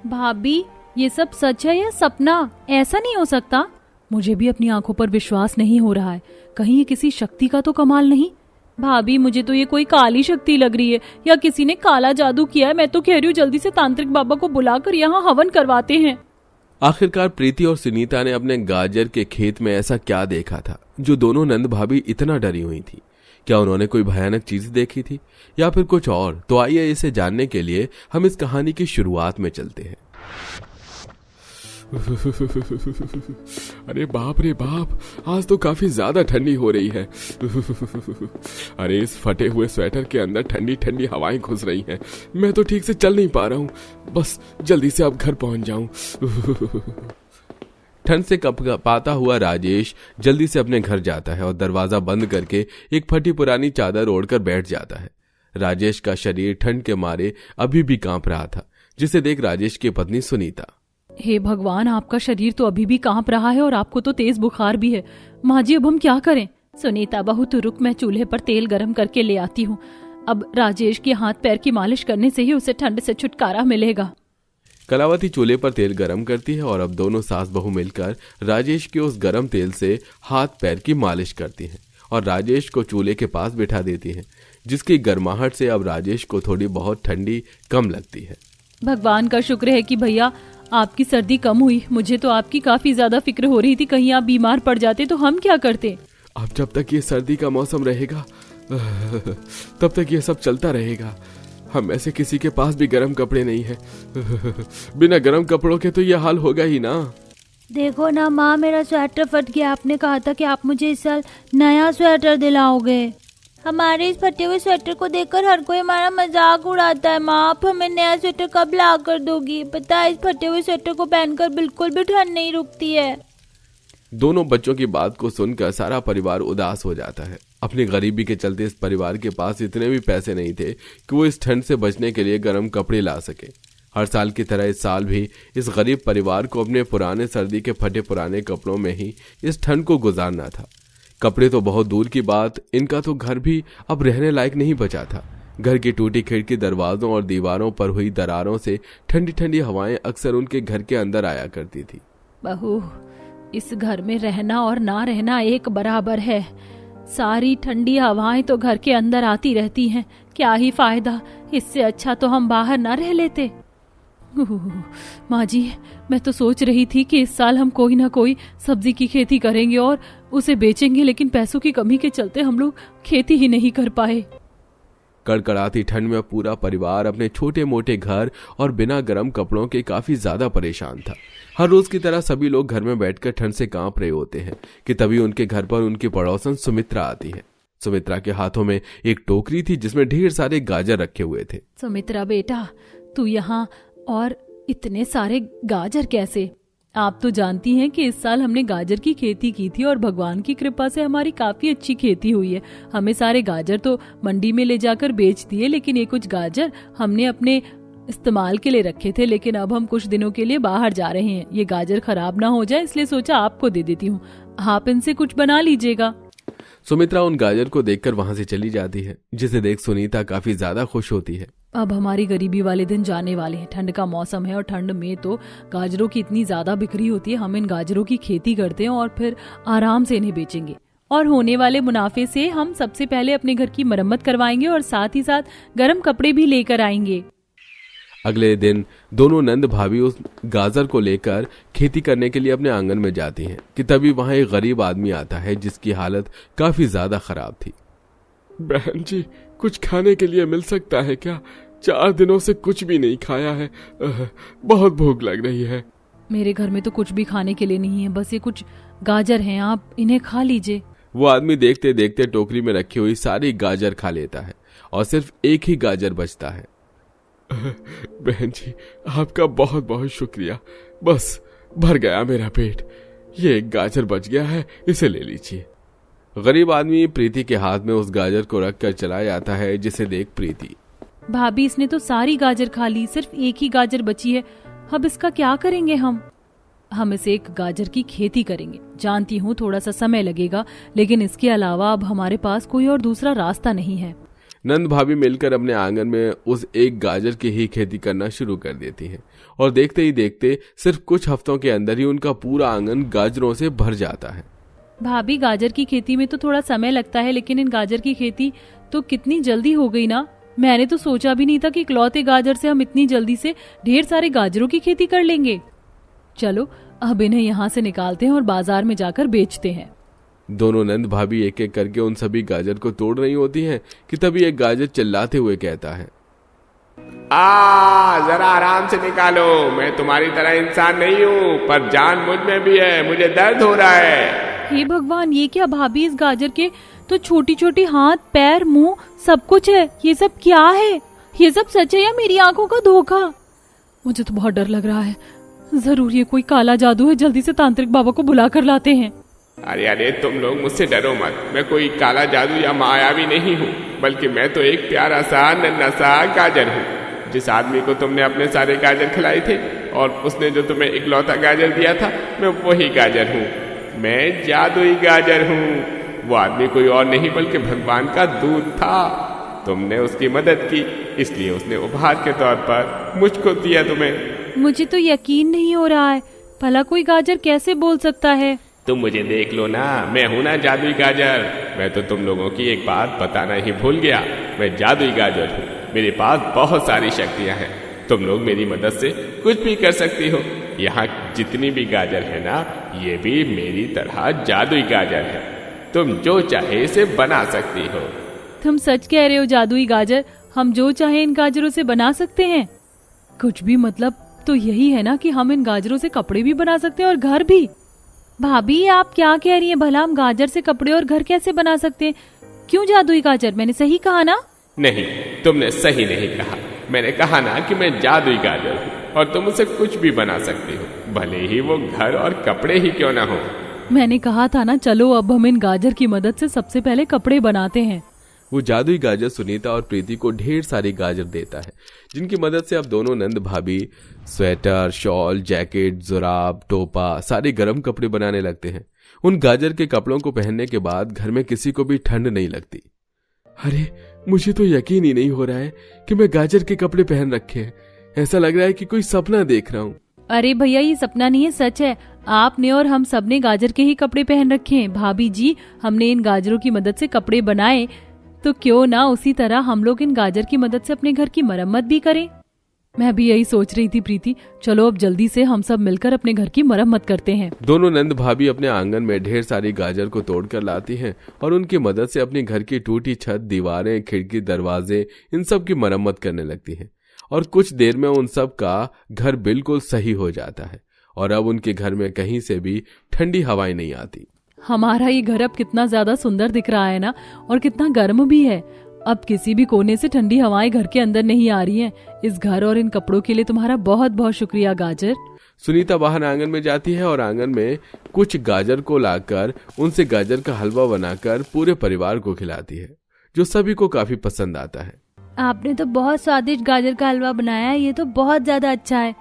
भाभी, ये सब सच है या सपना? ऐसा नहीं हो सकता। मुझे भी अपनी आंखों पर विश्वास नहीं हो रहा है। कहीं ये किसी शक्ति का तो कमाल नहीं? भाभी, मुझे तो ये कोई काली शक्ति लग रही है या किसी ने काला जादू किया है। मैं तो कह रही हूँ जल्दी से तांत्रिक बाबा को बुलाकर यहाँ हवन करवाते हैं। आखिरकार प्रीति और सुनीता ने अपने गाजर के खेत में ऐसा क्या देखा था जो दोनों नंद भाभी इतना डरी हुई थी? क्या उन्होंने कोई भयानक चीज देखी थी या फिर कुछ और? तो आइए इसे जानने के लिए हम इस कहानी की शुरुआत में चलते हैं। अरे बाप रे बाप, आज तो काफी ज्यादा ठंडी हो रही है। अरे इस फटे हुए स्वेटर के अंदर ठंडी ठंडी हवाएं घुस रही हैं। मैं तो ठीक से चल नहीं पा रहा हूँ। बस जल्दी से अब घर पहुंच जाऊं। ठंड से कपकपाता हुआ राजेश जल्दी से अपने घर जाता है और दरवाजा बंद करके एक फटी पुरानी चादर ओढ़कर बैठ जाता है। राजेश का शरीर ठंड के मारे अभी भी कांप रहा था, जिसे देख राजेश की पत्नी सुनीता, हे भगवान, आपका शरीर तो अभी भी कांप रहा है और आपको तो तेज बुखार भी है। माँ जी, अब हम क्या करें? सुनीता बहू तू रुक, मैं चूल्हे पर तेल गरम करके ले आती हूँ। अब राजेश के हाथ पैर की मालिश करने से ही उसे ठंड से छुटकारा मिलेगा। कलावती चूल्हे पर तेल गरम करती है और अब दोनों सास बहू मिलकर राजेश के उस गरम तेल से हाथ पैर की मालिश करती हैं और राजेश को चूल्हे के पास बिठा देती हैं, जिसकी गर्माहट से अब राजेश को थोड़ी बहुत ठंडी कम लगती है। भगवान का शुक्र है कि भैया आपकी सर्दी कम हुई। मुझे तो आपकी काफी ज्यादा फिक्र हो रही थी, कहीं आप बीमार पड़ जाते तो हम क्या करते। अब जब तक ये सर्दी का मौसम रहेगा तब तक ये सब चलता रहेगा। हम में से किसी के पास भी गर्म कपड़े नहीं है। बिना गर्म कपड़ों के तो ये हाल होगा ही ना। देखो ना माँ, मेरा स्वेटर फट गया। आपने कहा था कि आप मुझे इस साल नया स्वेटर दिलाओगे। हमारे इस फटे हुए स्वेटर को देखकर हर कोई हमारा मजाक उड़ाता है। माँ, आप हमें नया स्वेटर कब ला कर दोगी? पता है, इस फटे हुए स्वेटर को पहनकर बिल्कुल भी ठंड नहीं रुकती है। दोनों बच्चों की बात को सुनकर सारा परिवार उदास हो जाता है। अपनी गरीबी के चलते इस परिवार के पास इतने भी पैसे नहीं थे कि वो इस ठंड से बचने के लिए गर्म कपड़े ला सके। हर साल की तरह इस साल भी इस गरीब परिवार को अपने पुराने सर्दी के फटे पुराने कपड़ों में ही इस ठंड को गुजारना था। कपड़े तो बहुत दूर की बात, इनका तो घर भी अब रहने लायक नहीं बचा था। घर की टूटी खिड़की, दरवाजों और दीवारों पर हुई दरारों से ठंडी ठंडी हवाएं अक्सर उनके घर के अंदर आया करती थी। बहू, इस घर में रहना और ना रहना एक बराबर है। सारी ठंडी हवाएं तो घर के अंदर आती रहती हैं, क्या ही फायदा। इससे अच्छा तो हम बाहर ना रह लेते। माँ जी, मैं तो सोच रही थी कि इस साल हम कोई ना कोई सब्जी की खेती करेंगे और उसे बेचेंगे, लेकिन पैसों की कमी के चलते हम लोग खेती ही नहीं कर पाए। कड़कड़ाती ठंड में पूरा परिवार अपने छोटे मोटे घर और बिना गर्म कपड़ों के काफी ज्यादा परेशान था। हर रोज की तरह सभी लोग घर में बैठकर ठंड से कांप रहे होते हैं कि तभी उनके घर पर उनकी पड़ोसन सुमित्रा आती है। सुमित्रा के हाथों में एक टोकरी थी जिसमें ढेर सारे गाजर रखे हुए थे। सुमित्रा बेटा, तू यहाँ और इतने सारे गाजर कैसे? आप तो जानती हैं कि इस साल हमने गाजर की खेती की थी और भगवान की कृपा से हमारी काफी अच्छी खेती हुई है। हमें सारे गाजर तो मंडी में ले जाकर बेच दिए, लेकिन ये कुछ गाजर हमने अपने इस्तेमाल के लिए रखे थे, लेकिन अब हम कुछ दिनों के लिए बाहर जा रहे हैं। ये गाजर खराब ना हो जाए, इसलिए सोचा आपको दे देती हूँ, आप इनसे कुछ बना लीजिएगा। सुमित्रा उन गाजर को देखकर वहां से चली जाती है, जिसे देख सुनीता काफी ज्यादा खुश होती है। अब हमारी गरीबी वाले दिन जाने वाले हैं। ठंड का मौसम है और ठंड में तो गाजरों की इतनी ज्यादा बिक्री होती है। हम इन गाजरों की खेती करते हैं और फिर आराम से इन्हें बेचेंगे और होने वाले मुनाफे से हम सबसे पहले अपने घर की मरम्मत करवाएंगे और साथ ही साथ गर्म कपड़े भी लेकर आएंगे। अगले दिन दोनों नंद भाभी उस गाजर को लेकर खेती करने के लिए अपने आंगन में जाती हैं कि तभी वहां एक गरीब आदमी आता है जिसकी हालत काफी ज्यादा खराब थी। बहन जी, कुछ खाने के लिए मिल सकता है क्या? 4 दिनों से कुछ भी नहीं खाया है। बहुत भूख लग रही है। मेरे घर में तो कुछ भी खाने के लिए नहीं है, बस ये कुछ गाजर हैं, आप इन्हें खा लीजिए। वो आदमी देखते देखते टोकरी में रखी हुई सारी गाजर खा लेता है और सिर्फ एक ही गाजर बचता है। बहन जी, आपका बहुत बहुत शुक्रिया। बस भर गया मेरा पेट। ये एक गाजर बच गया है, इसे ले लीजिए। गरीब आदमी प्रीति के हाथ में उस गाजर को रखकर चला जाता है, जिसे देख प्रीति, भाभी इसने तो सारी गाजर खा ली, सिर्फ एक ही गाजर बची है। अब इसका क्या करेंगे हम इसे एक गाजर की खेती करेंगे। जानती हूँ थोड़ा सा समय लगेगा, लेकिन इसके अलावा अब हमारे पास कोई और दूसरा रास्ता नहीं है। नंद भाभी मिलकर अपने आंगन में उस एक गाजर की ही खेती करना शुरू कर देती हैं और देखते ही देखते सिर्फ कुछ हफ्तों के अंदर ही उनका पूरा आंगन गाजरों से भर जाता है। भाभी, गाजर की खेती में तो थोड़ा समय लगता है, लेकिन इन गाजर की खेती तो कितनी जल्दी हो गई ना। मैंने तो सोचा भी नहीं था कि इकलौते गाजर से हम इतनी जल्दी से ढेर सारे गाजरों की खेती कर लेंगे। चलो अब इन्हें यहाँ से निकालते हैं और बाजार में जाकर बेचते हैं। दोनों नंद भाभी एक एक करके उन सभी गाजर को तोड़ रही होती हैं कि तभी एक गाजर चिल्लाते हुए कहता है, जरा आराम से निकालो, मैं तुम्हारी तरह इंसान नहीं हूँ, पर जान मुझ में भी है, मुझे दर्द हो रहा है। हे भगवान, ये क्या भाभी, इस गाजर के तो छोटी छोटी हाथ, पैर, मुंह सब कुछ है। ये सब क्या है? ये सब सच है या मेरी आंखों का धोखा? मुझे तो बहुत डर लग रहा है। जरूर ये कोई काला जादू है। जल्दी से तांत्रिक बाबा को बुला कर लाते हैं। अरे तुम लोग मुझसे डरो मत, मैं कोई काला जादू या मायावी नहीं हूँ, बल्कि मैं तो एक प्यारा सा नन्हा सा गाजर हूँ। जिस आदमी को तुमने अपने सारे गाजर खिलाए थे और उसने जो तुम्हें इकलौता गाजर दिया था, मैं वही गाजर हूँ। मैं जादुई गाजर हूँ। वो आदमी कोई और नहीं बल्कि भगवान का दूत था। तुमने उसकी मदद की, इसलिए उसने उपहार के तौर पर मुझको दिया तुम्हें। मुझे तो यकीन नहीं हो रहा है। भला कोई गाजर कैसे बोल सकता है? तुम मुझे देख लो ना, मैं हूं ना जादुई गाजर। मैं तो तुम लोगों की एक बात बताना ही भूल गया, मैं जादुई गाजर हूँ। मेरे पास बहुत सारी शक्तियां हैं। तुम लोग मेरी मदद से कुछ भी कर सकती हो। यहाँ जितनी भी गाजर है ना, ये भी मेरी तरह जादुई गाजर है। तुम जो चाहे इसे बना सकती हो। तुम सच कह रहे हो जादुई गाजर? हम जो चाहे इन गाजरों से बना सकते हैं? कुछ भी मतलब तो यही है ना कि हम इन गाजरों से कपड़े भी बना सकते हैं और घर भी। भाभी, आप क्या कह रही हैं? भला हम गाजर से कपड़े और घर कैसे बना सकते हैं? क्यों जादुई गाजर? मैंने सही कहा ना? नहीं, तुमने सही नहीं कहा। मैंने कहा ना कि मैं जादुई गाजर हूँ और तुम उसे कुछ भी बना सकती हो, भले ही वो घर और कपड़े ही क्यों ना हो। मैंने कहा था ना, चलो अब हम इन गाजर की मदद से सबसे पहले कपड़े बनाते हैं। वो जादुई गाजर सुनीता और प्रीति को ढेर सारी गाजर देता है, जिनकी मदद से अब दोनों नंद भाभी स्वेटर, शॉल, जैकेट, जुराब, टोपा, सारे गर्म कपड़े बनाने लगते हैं। उन गाजर के कपड़ों को पहनने के बाद घर में किसी को भी ठंड नहीं लगती। अरे मुझे तो यकीन ही नहीं हो रहा है कि मैं गाजर के कपड़े पहन रखे हैं। ऐसा लग रहा है कि कोई सपना देख रहा हूँ। अरे भैया, ये सपना नहीं है, सच है। आपने और हम सबने गाजर के ही कपड़े पहन रखे हैं। भाभी जी, हमने इन गाजरों की मदद से कपड़े बनाए, तो क्यों ना उसी तरह हम लोग इन गाजर की मदद से अपने घर की मरम्मत भी करें। मैं भी यही सोच रही थी प्रीति। चलो अब जल्दी से हम सब मिलकर अपने घर की मरम्मत करते हैं। दोनों नंद भाभी अपने आंगन में ढेर सारी गाजर को तोड़कर लाती हैं और उनकी मदद से अपने घर की टूटी छत, दीवारें, खिड़की, दरवाजे, इन सब की मरम्मत करने लगती हैं। और कुछ देर में उन सब का घर बिल्कुल सही हो जाता है और अब उनके घर में कहीं से भी ठंडी हवाएं नहीं आती। हमारा ये घर अब कितना ज्यादा सुंदर दिख रहा है ना, और कितना गर्म भी है। अब किसी भी कोने से ठंडी हवाएं घर के अंदर नहीं आ रही हैं। इस घर और इन कपड़ों के लिए तुम्हारा बहुत बहुत शुक्रिया गाजर। सुनीता बाहर आंगन में जाती है और आंगन में कुछ गाजर को लाकर उनसे गाजर का हलवा बनाकर पूरे परिवार को खिलाती है, जो सभी को काफी पसंद आता है। आपने तो बहुत स्वादिष्ट गाजर का हलवा बनाया है, ये तो बहुत ज्यादा अच्छा है।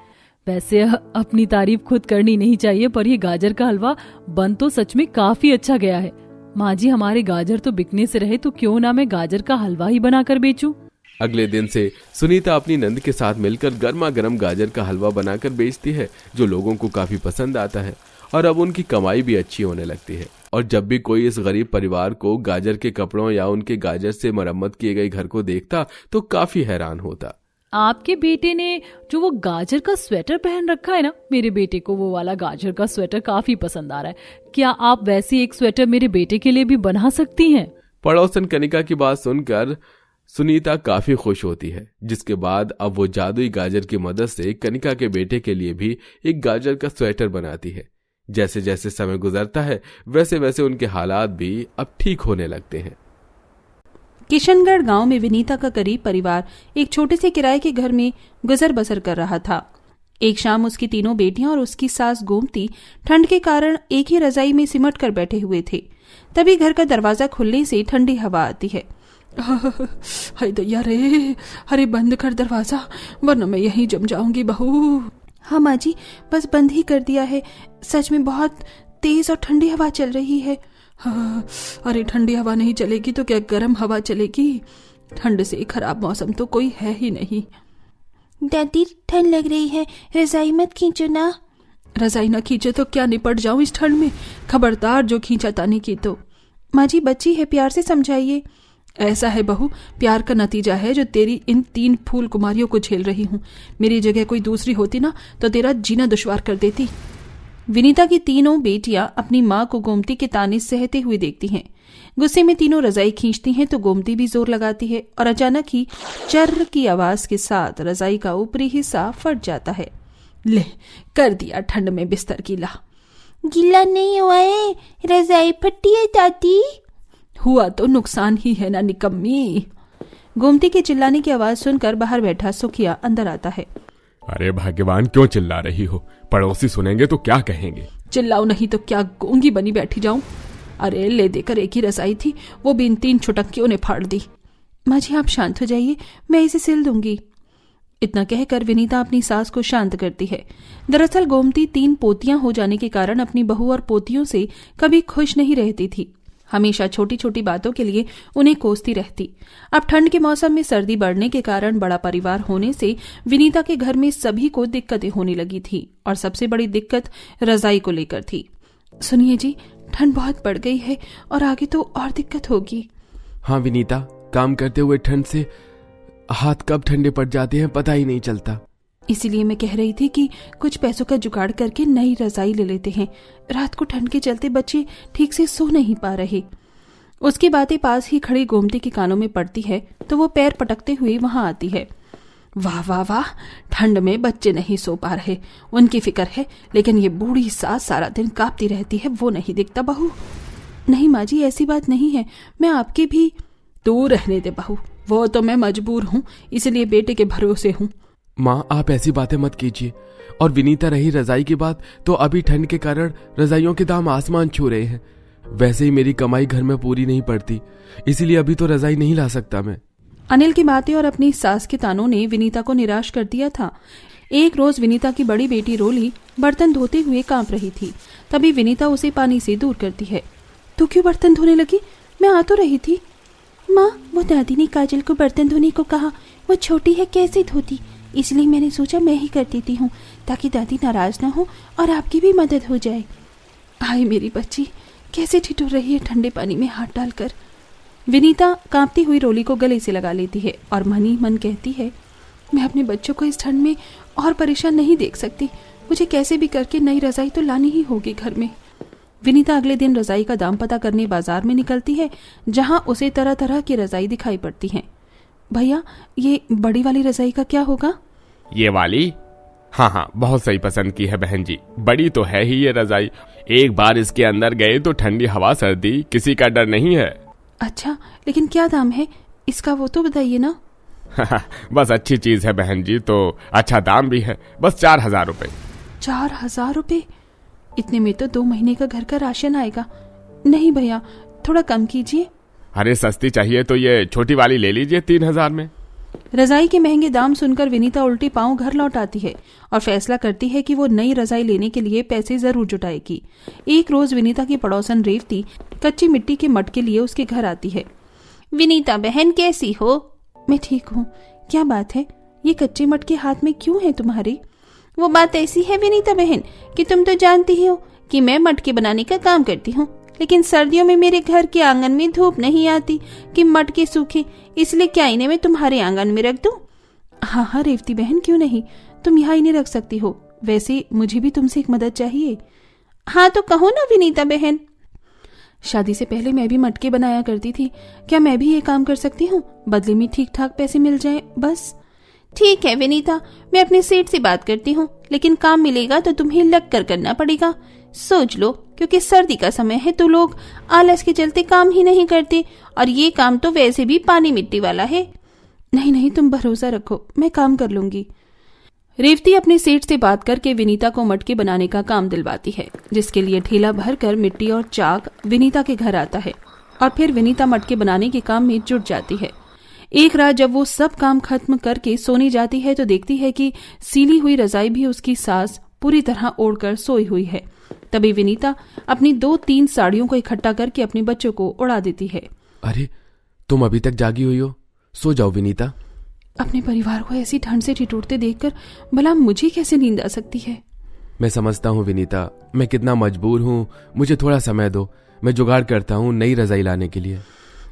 वैसे अपनी तारीफ खुद करनी नहीं चाहिए, पर ये गाजर का हलवा बन तो सच में काफी अच्छा गया है। माँ जी, हमारे गाजर तो बिकने से रहे, तो क्यों ना मैं गाजर का हलवा ही बनाकर बेचूं। अगले दिन से सुनीता अपनी नंद के साथ मिलकर गर्मा गर्म गाजर का हलवा बनाकर बेचती है, जो लोगों को काफी पसंद आता है और अब उनकी कमाई भी अच्छी होने लगती है। और जब भी कोई इस गरीब परिवार को गाजर के कपड़ों या उनके गाजर से मरम्मत किए गए घर को देखता तो काफी हैरान होता। आपके बेटे ने जो वो गाजर का स्वेटर पहन रखा है ना, मेरे बेटे को वो वाला गाजर का स्वेटर काफी पसंद आ रहा है। क्या आप वैसे एक स्वेटर मेरे बेटे के लिए भी बना सकती हैं? पड़ोसन कनिका की बात सुनकर सुनीता काफी खुश होती है, जिसके बाद अब वो जादुई गाजर की मदद से कनिका के बेटे के लिए भी एक गाजर का स्वेटर बनाती है। जैसे जैसे समय गुजरता है वैसे वैसे उनके हालात भी अब ठीक होने लगते हैं। किशनगढ़ गांव में विनीता का गरीब परिवार एक छोटे से किराए के घर में गुजर बसर कर रहा था। एक शाम उसकी तीनों बेटियां और उसकी सास गोमती ठंड के कारण एक ही रजाई में सिमट कर बैठे हुए थे। तभी घर का दरवाजा खुलने से ठंडी हवा आती है। हाय दैया रे, अरे बंद कर दरवाजा, वरना मैं यहीं जम जाऊंगी बहू। हाँ माँ जी, बस बंद ही कर दिया है। सच में बहुत तेज और ठंडी हवा चल रही है। हाँ, अरे ठंडी हवा नहीं चलेगी तो क्या गर्म हवा चलेगी? ठंड से खराब मौसम तो कोई है ही नहीं। दादी ठंड लग रही है, रजाई मत खींचो ना। रजाई ना खींचे तो क्या निपट जाऊं इस ठंड में, खबरदार जो खींचा तानी की तो। माँ जी बच्ची है, प्यार से समझाइए। ऐसा है बहू, प्यार का नतीजा है जो तेरी इन 3 फूल कुमारियों को झेल रही हूँ। मेरी जगह कोई दूसरी होती ना तो तेरा जीना दुश्वार कर देती। विनीता की तीनों बेटियां अपनी माँ को गोमती के ताने सहते हुए देखती हैं। गुस्से में तीनों रजाई खींचती हैं तो गोमती भी जोर लगाती है और अचानक ही चर्र की आवाज के साथ रजाई का ऊपरी हिस्सा फट जाता है। ले कर दिया ठंड में बिस्तर गीला। गीला नहीं हुआ है, रजाई फटी है दादी। हुआ तो नुकसान ही है ना निकम्मी। गोमती के चिल्लाने की आवाज सुनकर बाहर बैठा सुखिया अंदर आता है। अरे भाग्यवान, क्यों चिल्ला रही हो? पड़ोसी सुनेंगे तो क्या कहेंगे? चिल्लाओ नहीं तो क्या गूंगी बनी बैठी जाऊं? अरे ले देकर एक ही रजाई थी, वो भी इन 3 छुटक्कियों ने फाड़ दी। माँ जी आप शांत हो जाइए, मैं इसे सिल दूंगी। इतना कहकर विनीता अपनी सास को शांत करती है। दरअसल गोमती 3 पोतियां हो जाने के कारण अपनी बहू और पोतियों से कभी खुश नहीं रहती थी। हमेशा छोटी छोटी बातों के लिए उन्हें कोसती रहती। अब ठंड के मौसम में सर्दी बढ़ने के कारण बड़ा परिवार होने से विनीता के घर में सभी को दिक्कतें होने लगी थी और सबसे बड़ी दिक्कत रजाई को लेकर थी। सुनिए जी, ठंड बहुत बढ़ गई है और आगे तो और दिक्कत होगी। हाँ विनीता, काम करते हुए ठंड से हाथ कब ठंडे पड़ जाते हैं पता ही नहीं चलता। इसीलिए मैं कह रही थी कि कुछ पैसों का जुगाड़ करके नई रजाई ले लेते हैं। रात को ठंड के चलते बच्चे ठीक से सो नहीं पा रहे। उसकी बातें पास ही खड़ी गोमती के कानों में पड़ती है तो वो पैर पटकते हुए वहां आती है। वाह वाह वाह, ठंड में बच्चे नहीं सो पा रहे, उनकी फिक्र है, लेकिन ये बूढ़ी सास सारा दिन कांपती रहती है, वो नहीं दिखता बहू। नहीं माँ जी, ऐसी बात नहीं है, मैं आपके भी। तू रहने दे बहू, वो तो मैं मजबूर हूँ, इसलिए बेटे के भरोसे हूँ। माँ आप ऐसी बातें मत कीजिए। और विनीता रही रजाई की बात, तो अभी ठंड के कारण रजाइयों के दाम आसमान छू रहे हैं। वैसे ही मेरी कमाई घर में पूरी नहीं पड़ती, इसीलिए अभी तो रजाई नहीं ला सकता मैं। अनिल की बातें और अपनी सास के तानों ने विनीता को निराश कर दिया था। एक रोज विनीता की बड़ी बेटी रोली बर्तन धोते हुए कांप रही थी। तभी विनीता उसे पानी से दूर करती है। तू क्यों बर्तन धोने लगी? मैं आ तो रही थी। माँ, वो दादी ने काजल को बर्तन धोने को कहा, वो छोटी है कैसे धोती, इसलिए मैंने सोचा मैं ही कर देती हूँ ताकि दादी नाराज ना हो और आपकी भी मदद हो जाए। हाय मेरी बच्ची, कैसे ठिठुर रही है ठंडे पानी में हाथ डालकर। विनीता कांपती हुई रोली को गले से लगा लेती है और मन ही मन कहती है, मैं अपने बच्चों को इस ठंड में और परेशान नहीं देख सकती। मुझे कैसे भी करके नई रजाई तो लानी ही होगी घर में। विनीता अगले दिन रजाई का दाम पता करने बाजार में निकलती है, जहां उसे तरह तरह की रजाई दिखाई पड़ती हैं। भैया, ये बड़ी वाली रजाई का क्या होगा? ये वाली? हाँ, बहुत सही पसंद की है बहन जी। बड़ी तो है ही ये रजाई, एक बार इसके अंदर गए तो ठंडी हवा सर्दी किसी का डर नहीं है। अच्छा, लेकिन क्या दाम है इसका, वो तो बताइए ना। बस अच्छी चीज है बहन जी, तो अच्छा दाम भी है, बस 4000 रुपए। 4000 रुपए? इतने में तो 2 महीने का घर का राशन आएगा। नहीं भैया, थोड़ा कम कीजिए। अरे सस्ती चाहिए तो ये छोटी वाली ले लीजिए 3000 में। रजाई के महंगे दाम सुनकर विनीता उल्टी पांव घर लौट आती है और फैसला करती है कि वो नई रजाई लेने के लिए पैसे जरूर जुटाएगी। एक रोज विनीता की पड़ोसन रेवती कच्ची मिट्टी के मटके लिए उसके घर आती है। विनीता बहन कैसी हो? मैं ठीक हूँ। क्या बात है, ये कच्चे मटके हाथ में क्यों है तुम्हारे? वो बात ऐसी है विनीता बहन कि तुम तो जानती ही हो कि मैं मटके बनाने का काम करती हूँ, लेकिन सर्दियों में मेरे घर के आंगन में धूप नहीं आती कि मटके सूखे, इसलिए क्या इन्हें मैं तुम्हारे आंगन में रख दूं? हाँ रेवती बहन, क्यों नहीं, तुम यहाँ इन्हें रख सकती हो। वैसे मुझे भी तुमसे एक मदद चाहिए। हाँ तो कहो ना विनीता बहन। शादी से पहले मैं भी मटके बनाया करती थी, क्या मैं भी ये काम कर सकती हूँ? बदले में ठीक ठाक पैसे मिल जाए बस। ठीक है विनीता, मैं अपने सेठ से बात करती हूँ, लेकिन काम मिलेगा तो तुम्हें लग कर करना पड़ेगा। सोच लो, क्योंकि सर्दी का समय है तो लोग आलस के चलते काम ही नहीं करते, और ये काम तो वैसे भी पानी मिट्टी वाला है। नहीं, तुम भरोसा रखो, मैं काम कर लूंगी। रेवती अपने सेठ से बात करके विनीता को मटके बनाने का काम दिलवाती है, जिसके लिए ठेला भरकर मिट्टी और चाक विनीता के घर आता है और फिर विनीता मटके बनाने के काम में जुट जाती है। एक रात जब वो सब काम खत्म करके सोने जाती है तो देखती है कि सीली हुई रजाई भी उसकी सास पूरी तरह ओढ़कर सोई हुई है। तभी विनीता अपनी 2-3 साड़ियों को इकट्ठा करके अपने बच्चों को उड़ा देती है। अरे तुम अभी तक जागी हुई हो? सो जाओ विनीता। अपने परिवार को ऐसी ठंड से ठिठुरते देखकर भला मुझे कैसे नींद आ सकती है? मैं समझता हूँ विनीता, मैं कितना मजबूर हूँ, मुझे थोड़ा समय दो, मैं जुगाड़ करता हूँ नई रजाई लाने के लिए।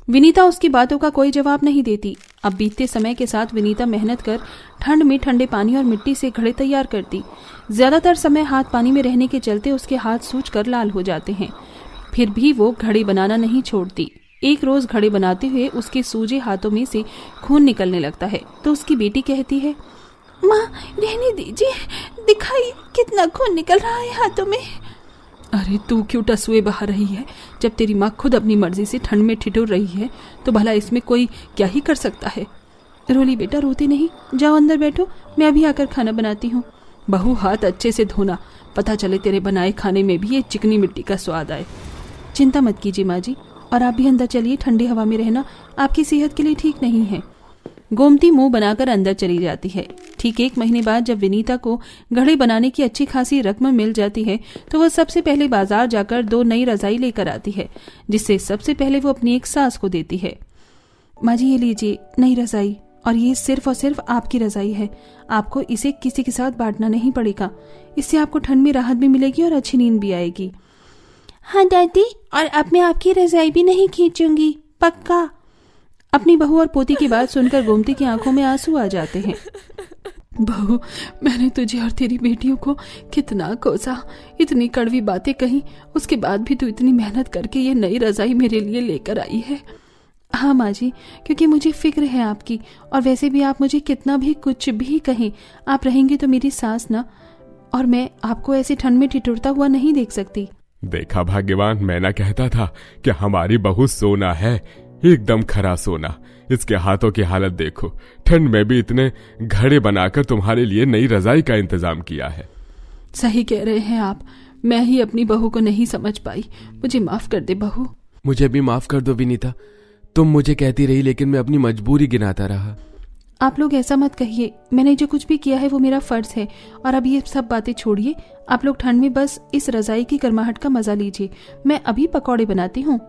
विनीता उसकी बातों का कोई जवाब नहीं देती। अब बीतते समय के साथ विनीता मेहनत कर ठंड में ठंडे पानी और मिट्टी से घड़े तैयार करती। ज्यादातर समय हाथ पानी में रहने के चलते उसके हाथ सूजकर लाल हो जाते हैं, फिर भी वो घड़े बनाना नहीं छोड़ती। एक रोज घड़े बनाते हुए उसके सूजे हाथों में से खून निकलने लगता है तो उसकी बेटी कहती है, माँ रहने दीजिए, दिखाइए कितना खून निकल रहा है हाथों में। अरे तू क्यों टसुए बहा रही है? जब तेरी माँ खुद अपनी मर्जी से ठंड में ठिठुर रही है तो भला इसमें कोई क्या ही कर सकता है। रोली बेटा, रोती नहीं, जाओ अंदर बैठो, मैं अभी आकर खाना बनाती हूँ। बहू हाथ अच्छे से धोना, पता चले तेरे बनाए खाने में भी ये चिकनी मिट्टी का स्वाद आए। चिंता मत कीजिए माँ जी, और आप भी अंदर चलिए, ठंडी हवा में रहना आपकी सेहत के लिए ठीक नहीं है। गोमती मुंह बनाकर अंदर चली जाती है। ठीक 1 महीने बाद जब विनीता को घड़े बनाने की अच्छी खासी रकम मिल जाती है तो वह सबसे पहले बाजार जाकर 2 नई रजाई लेकर आती है, जिससे सबसे पहले वो अपनी एक सास को देती है। माँ जी ये लीजिए नई रजाई, और ये सिर्फ और सिर्फ आपकी रजाई है, आपको इसे किसी के साथ बांटना नहीं पड़ेगा। इससे आपको ठंड में राहत भी मिलेगी और अच्छी नींद भी आएगी। हाँ दादी, और अब मैं आपकी रजाई भी नहीं खींचूंगी, पक्का। अपनी बहू और पोती की बात सुनकर गोमती की आंखों में आंसू आ जाते हैं। बहू, मैंने तुझे और तेरी बेटियों को कितना कोसा, इतनी कड़वी बातें कही, उसके बाद भी तू इतनी मेहनत करके ये नई रजाई मेरे लिए लेकर आई है। हाँ माँ जी, क्योंकि मुझे फिक्र है आपकी, और वैसे भी आप मुझे कितना भी कुछ भी कहें, आप रहेंगे तो मेरी सास ना, और मैं आपको ऐसी ठंड में ठिठुरता हुआ नहीं देख सकती। देखा भाग्यवान, मैं ना कहता था कि हमारी बहू सोना है, एकदम खरा सोना। इसके हाथों की हालत देखो, ठंड में भी इतने घड़े बनाकर तुम्हारे लिए नई रजाई का इंतजाम किया है। सही कह रहे हैं आप, मैं ही अपनी बहू को नहीं समझ पाई, मुझे माफ कर दे बहू। मुझे भी माफ कर दो विनीता, तुम मुझे कहती रही लेकिन मैं अपनी मजबूरी गिनाता रहा। आप लोग ऐसा मत कहिए, मैंने जो कुछ भी किया है वो मेरा फर्ज है। और अब ये सब बातें छोड़िए, आप लोग ठंड में बस इस रजाई की गर्माहट का मजा लीजिए, मैं अभी पकौड़े बनाती हूँ।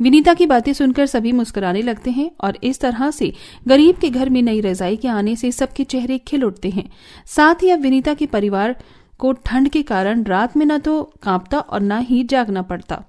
विनीता की बातें सुनकर सभी मुस्कुराने लगते हैं, और इस तरह से गरीब के घर में नई रजाई के आने से सबके चेहरे खिल उठते हैं। साथ ही अब विनीता के परिवार को ठंड के कारण रात में न तो कांपता और न ही जागना पड़ता।